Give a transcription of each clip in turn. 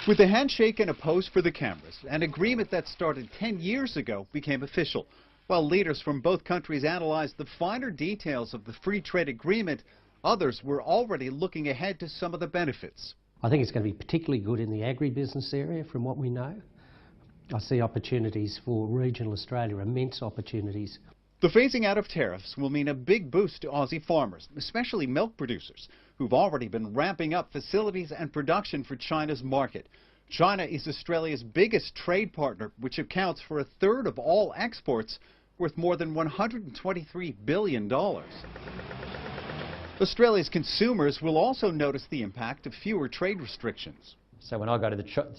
With a handshake and a pose for the cameras, an agreement that started 10 years ago became official. While leaders from both countries analyzed the finer details of the free trade agreement, others were already looking ahead to some of the benefits. I think it's going to be particularly good in the agribusiness area from what we know. I see opportunities for regional Australia, immense opportunities. The phasing out of tariffs will mean a big boost to Aussie farmers, especially milk producers, who've already been ramping up facilities and production for China's market. China is Australia's biggest trade partner, which accounts for a third of all exports, worth more than $123 billion. Australia's consumers will also notice the impact of fewer trade restrictions. So when I go to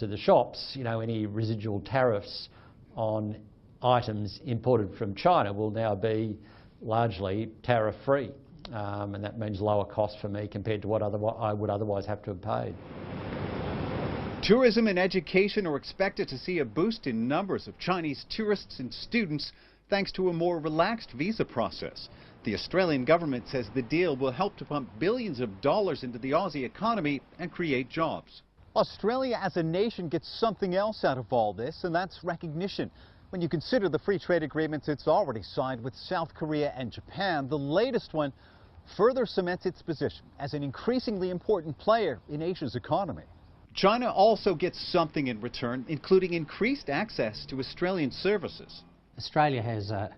the shops, any residual tariffs on items imported from China will now be largely tariff-free, and that means lower cost for me compared to what I would otherwise have to have paid. Tourism and education are expected to see a boost in numbers of Chinese tourists and students thanks to a more relaxed visa process. The Australian government says the deal will help to pump billions of dollars into the Aussie economy and create jobs. Australia as a nation gets something else out of all this, and that's recognition. When you consider the free trade agreements it's already signed with South Korea and Japan, the latest one further cements its position as an increasingly important player in Asia's economy. China also gets something in return, including increased access to Australian services. Australia has a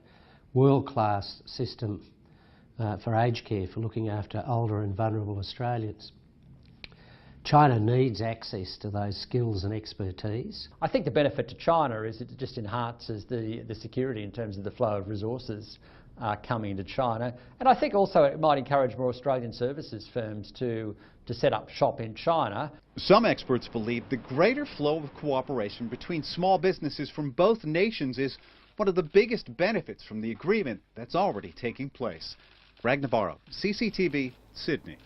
world-class system for aged care, for looking after older and vulnerable Australians. China needs access to those skills and expertise. I think the benefit to China is it just enhances the security in terms of the flow of resources coming into China. And I think also it might encourage more Australian services firms to set up shop in China. Some experts believe the greater flow of cooperation between small businesses from both nations is one of the biggest benefits from the agreement that's already taking place. Greg Navarro, CCTV, Sydney.